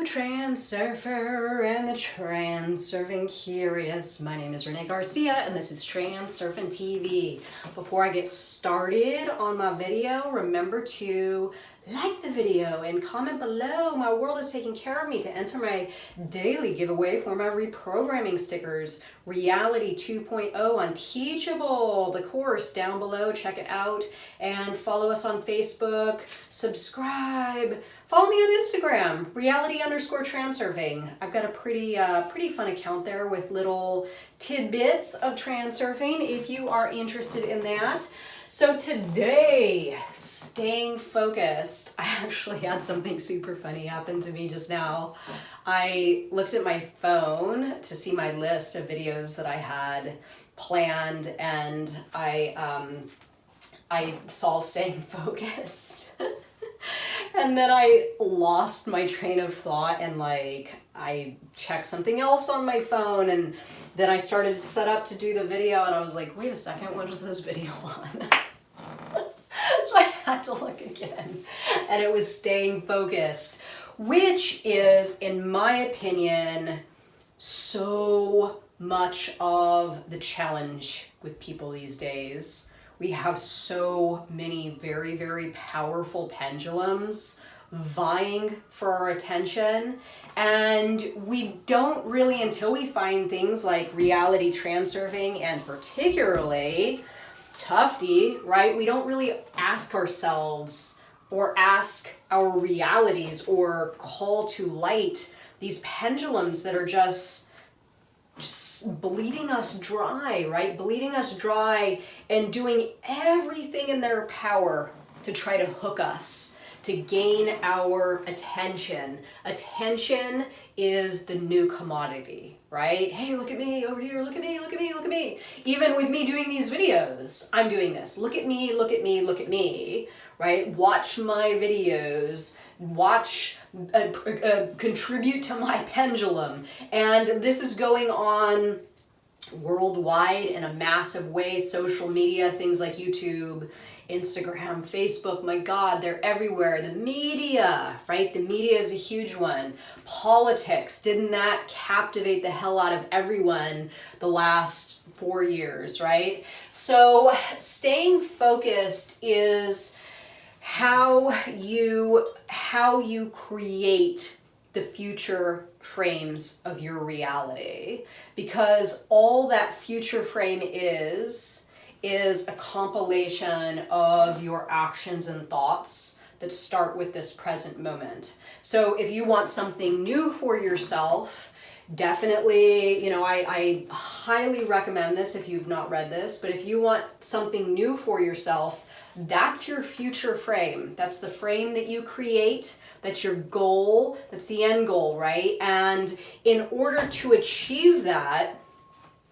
Transurfer and the Transurfing Curious. My name is Renee Garcia and this is TransurfingTV. Before I get started on my video, remember to like the video and comment below. My world is taking care of me to enter my daily giveaway for my reprogramming stickers. Reality 2.0 on Teachable, the course down below. Check it out and follow us on Facebook. Subscribe. Follow me on Instagram, reality_transurfing. I've got a pretty fun account there with little tidbits of transurfing if you are interested in that. So today, staying focused. I actually had something super funny happen to me just now. I looked at my phone to see my list of videos that I had planned, and I saw staying focused. And then I lost my train of thought and I checked something else on my phone, and then I started to set up to do the video and I was like, wait a second, what is this video on? So I had to look again, and it was staying focused, which is, in my opinion, so much of the challenge with people these days. We have so many very, very powerful pendulums vying for our attention, and we don't really, until we find things like Reality Transurfing and particularly Tufty, right? We don't really ask ourselves or ask our realities or call to light these pendulums that are just bleeding us dry, right? Bleeding us dry and doing everything in their power to try to hook us, to gain our attention. Attention is the new commodity, right? Hey, look at me over here, look at me, look at me, look at me. Even with me doing these videos, I'm doing this. Look at me, look at me, look at me, right? Watch my videos, watch, contribute to my pendulum. And this is going on worldwide in a massive way. Social media, things like YouTube, Instagram, Facebook, my God, they're everywhere. The media, right? The media is a huge one. Politics, didn't that captivate the hell out of everyone the last 4 years, right? So staying focused is how you create the future frames of your reality, because all that future frame is a compilation of your actions and thoughts that start with this present moment. So if you want something new for yourself, definitely, I highly recommend this if you've not read this, but if you want something new for yourself, that's your future frame. That's the frame that you create. That's your goal. That's the end goal, right? And in order to achieve that,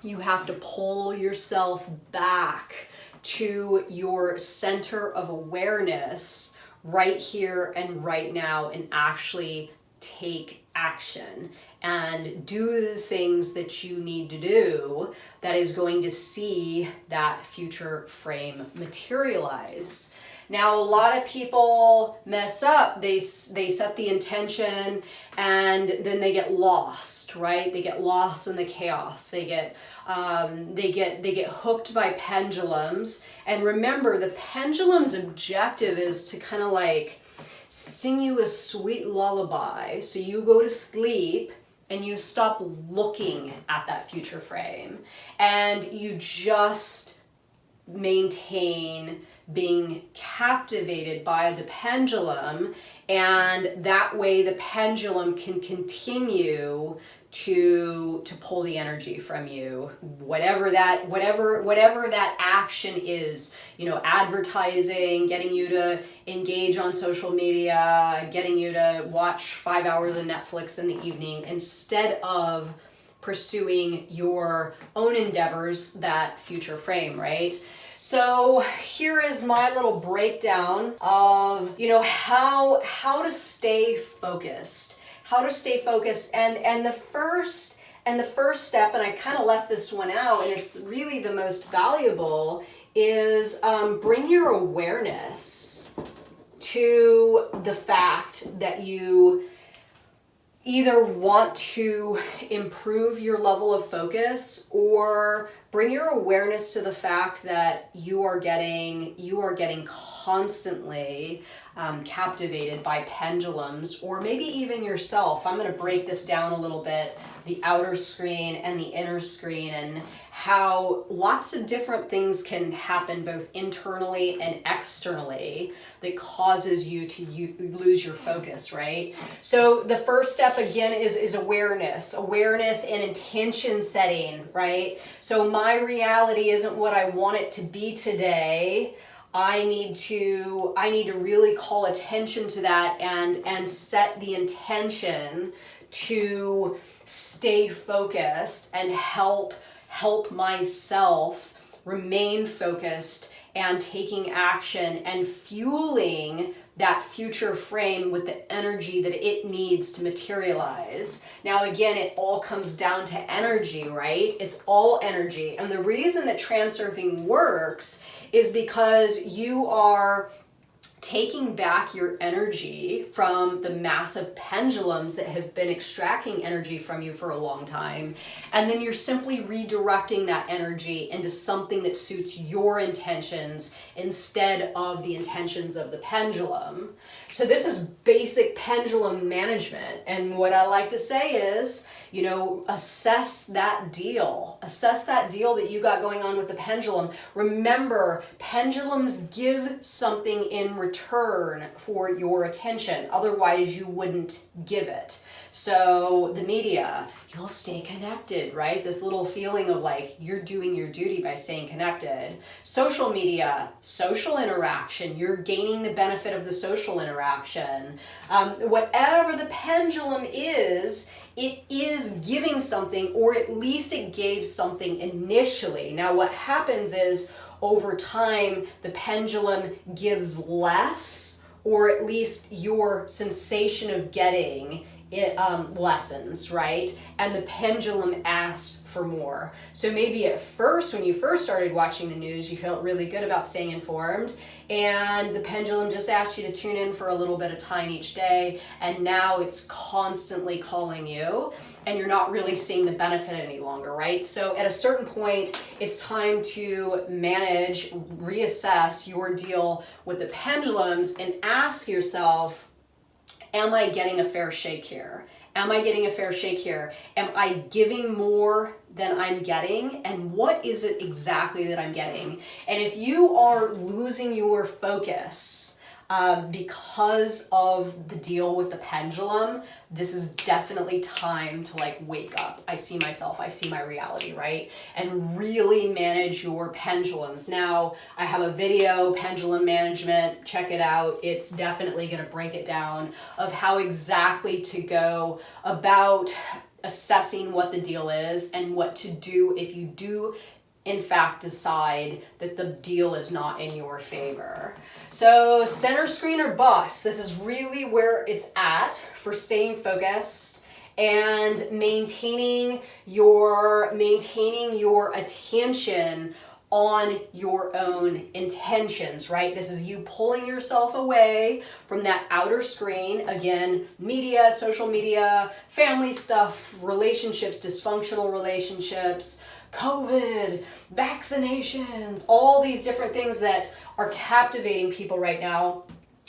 you have to pull yourself back to your center of awareness right here and right now, and actually take action and do the things that you need to do that is going to see that future frame materialize. Now, a lot of people mess up. They set the intention and then they get lost, right? They get lost in the chaos. They get hooked by pendulums. And remember, the pendulum's objective is to kind of like sing you a sweet lullaby. So you go to sleep and you stop looking at that future frame and you just maintain being captivated by the pendulum, and that way the pendulum can continue to pull the energy from you, whatever that action is, advertising, getting you to engage on social media, getting you to watch 5 hours of Netflix in the evening instead of pursuing your own endeavors, that future frame, right? So here is my little breakdown of, how to stay focused. How to stay focused. And the first step, and I kind of left this one out, and it's really the most valuable, is bring your awareness to the fact that you either want to improve your level of focus or bring your awareness to the fact that you are getting constantly captivated by pendulums, or maybe even yourself. I'm going to break this down a little bit, the outer screen and the inner screen, and how lots of different things can happen both internally and externally that causes you to lose your focus, right? So the first step again is awareness and intention setting, right? So my reality isn't what I want it to be today. I need to really call attention to that and set the intention to stay focused and help myself remain focused and taking action and fueling that future frame with the energy that it needs to materialize. Now, again, it all comes down to energy, right? It's all energy. And the reason that transurfing works is because you are taking back your energy from the massive pendulums that have been extracting energy from you for a long time. And then you're simply redirecting that energy into something that suits your intentions instead of the intentions of the pendulum. So this is basic pendulum management. And what I like to say is, assess that deal that you got going on with the pendulum. Remember, pendulums give something in return for your attention. Otherwise, you wouldn't give it. So the media, you'll stay connected, right? This little feeling of like you're doing your duty by staying connected. Social media, social interaction, you're gaining the benefit of the social interaction. Whatever the pendulum is, it is giving something, or at least it gave something initially. Now what happens is over time, the pendulum gives less, or at least your sensation of getting it lessens, right? And the pendulum asks for more. So maybe at first, when you first started watching the news, you felt really good about staying informed, and the pendulum just asked you to tune in for a little bit of time each day, and now it's constantly calling you, and you're not really seeing the benefit any longer, right? So at a certain point, it's time to manage, reassess your deal with the pendulums and ask yourself, am I getting a fair shake here? Am I getting a fair shake here? Am I giving more than I'm getting? And what is it exactly that I'm getting? And if you are losing your focus because of the deal with the pendulum, this is definitely time to like wake up. I see myself, I see my reality, right? And really manage your pendulums. Now, I have a video, pendulum management, check it out. It's definitely gonna break it down of how exactly to go about assessing what the deal is and what to do if you do in fact decide that the deal is not in your favor. So center screen or bus, this is really where it's at for staying focused and maintaining your attention on your own intentions, right? This is you pulling yourself away from that outer screen. Again, media, social media, family stuff, relationships, dysfunctional relationships, COVID, vaccinations, all these different things that are captivating people right now.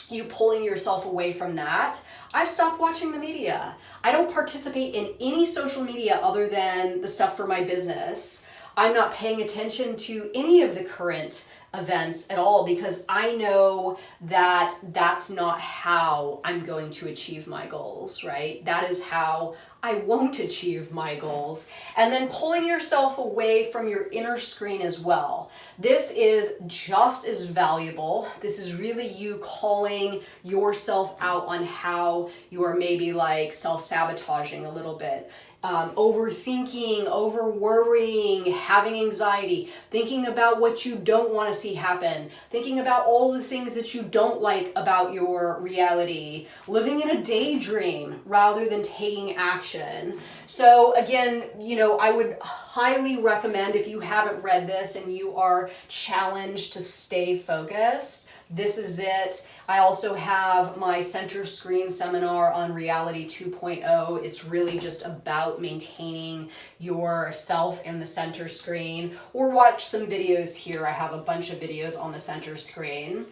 You pulling yourself away from that. I've stopped watching the media. I don't participate in any social media other than the stuff for my business. I'm not paying attention to any of the current events at all because I know that that's not how I'm going to achieve my goals, right? That is how I won't achieve my goals. And then pulling yourself away from your inner screen as well. This is just as valuable. This is really you calling yourself out on how you are maybe like self-sabotaging a little bit. Overthinking, over worrying, having anxiety, thinking about what you don't want to see happen, thinking about all the things that you don't like about your reality, living in a daydream rather than taking action. So again, I would highly recommend, if you haven't read this and you are challenged to stay focused, this is it. I also have my center screen seminar on Reality 2.0. It's really just about maintaining yourself in the center screen, or watch some videos here. I have a bunch of videos on the center screen.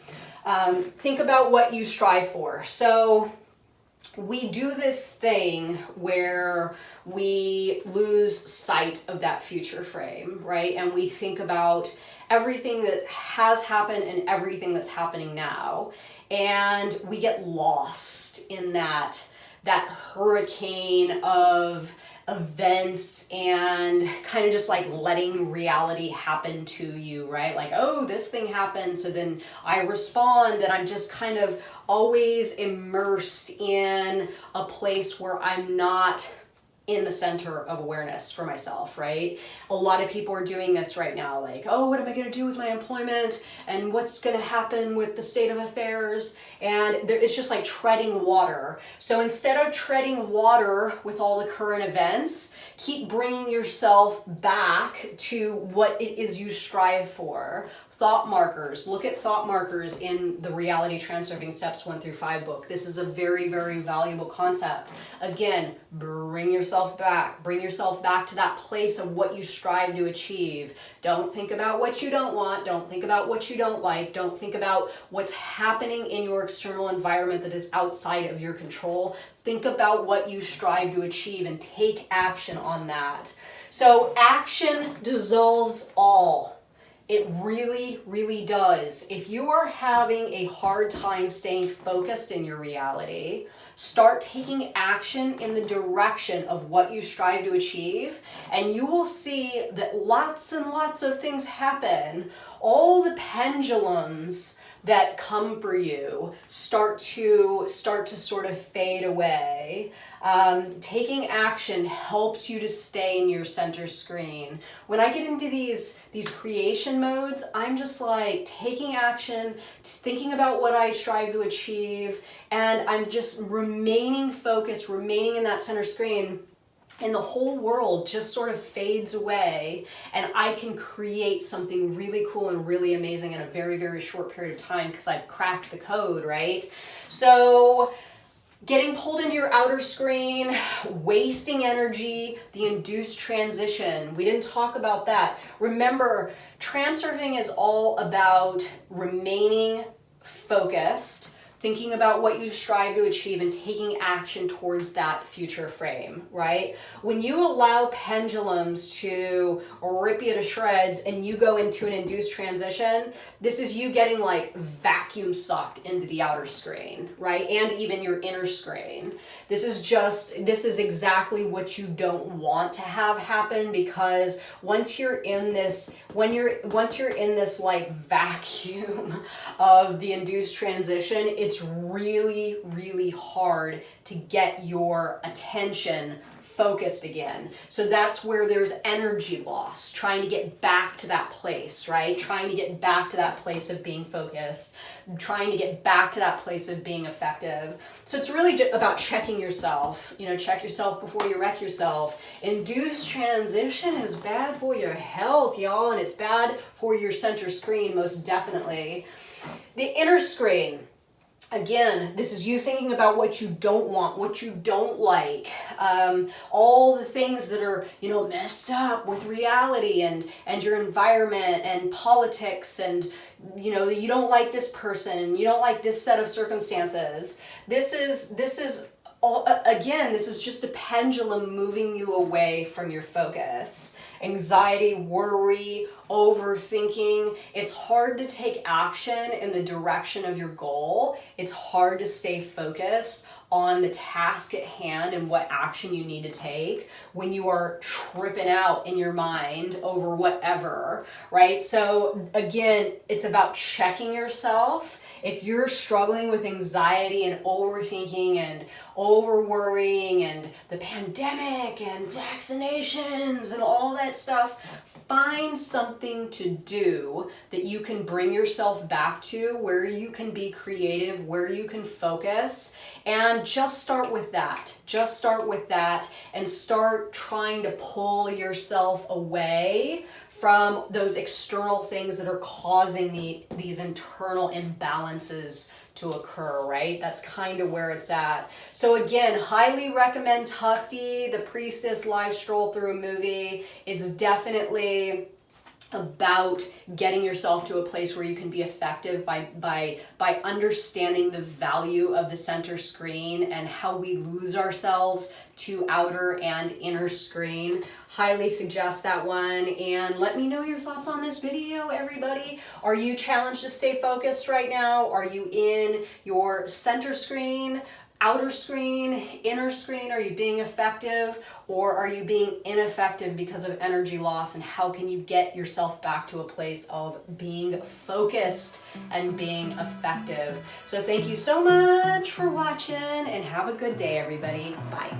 Think about what you strive for. So we do this thing where we lose sight of that future frame, right? And we think about everything that has happened and everything that's happening now. And we get lost in that hurricane of events and kind of just like letting reality happen to you, right? Like, oh, this thing happened, so then I respond, and I'm just kind of always immersed in a place where I'm not in the center of awareness for myself, right? A lot of people are doing this right now, like, oh, what am I going to do with my employment, and what's going to happen with the state of affairs, and it's just like treading water. So instead of treading water with all the current events, keep bringing yourself back to what it is you strive for. Thought markers. Look at thought markers in the Reality Transurfing Steps 1 through 5 book. This is a very, very valuable concept. Again, bring yourself back. Bring yourself back to that place of what you strive to achieve. Don't think about what you don't want. Don't think about what you don't like. Don't think about what's happening in your external environment that is outside of your control. Think about what you strive to achieve and take action on that. So action dissolves all. It really, really does. If you are having a hard time staying focused in your reality, start taking action in the direction of what you strive to achieve, and you will see that lots and lots of things happen. All the pendulums that come for you start to sort of fade away. Taking action helps you to stay in your center screen. When I get into these creation modes, I'm just like taking action, thinking about what I strive to achieve, and I'm just remaining focused, remaining in that center screen. And the whole world just sort of fades away, and I can create something really cool and really amazing in a very, very short period of time because I've cracked the code, right? So getting pulled into your outer screen, wasting energy, the induced transition. We didn't talk about that. Remember, transurfing is all about remaining focused, thinking about what you strive to achieve, and taking action towards that future frame, right? When you allow pendulums to rip you to shreds and you go into an induced transition, this is you getting like vacuum sucked into the outer screen, right? And even your inner screen. This is exactly what you don't want to have happen, because once you're in this like vacuum of the induced transition, it's really, really hard to get your attention focused again. So that's where there's energy loss, trying to get back to that place, right? Trying to get back to that place of being focused, trying to get back to that place of being effective. So it's really about checking yourself. Check yourself before you wreck yourself. Induced transition is bad for your health, y'all, and it's bad for your center screen, most definitely. The inner screen. Again, this is you thinking about what you don't want, what you don't like, all the things that are, messed up with reality and your environment and politics, and, you don't like this person, you don't like this set of circumstances. This is just a pendulum moving you away from your focus. Anxiety, worry, overthinking. It's hard to take action in the direction of your goal. It's hard to stay focused on the task at hand and what action you need to take when you are tripping out in your mind over whatever, right? So again, it's about checking yourself. If you're struggling with anxiety and overthinking and over worrying and the pandemic and vaccinations and all that stuff, find something to do that you can bring yourself back to, where you can be creative, where you can focus, and just start with that. Just start with that and start trying to pull yourself away from those external things that are causing these internal imbalances to occur, right? That's kind of where it's at. So again, highly recommend Tufty, the Priestess live stroll through a movie. It's definitely about getting yourself to a place where you can be effective by understanding the value of the center screen and how we lose ourselves to outer and inner screen. Highly suggest that one, and let me know your thoughts on this video, everybody. Are you challenged to stay focused right now? Are you in your center screen, outer screen, inner screen? Are you being effective, or are you being ineffective because of energy loss? And how can you get yourself back to a place of being focused and being effective? So thank you so much for watching, and have a good day, everybody. Bye.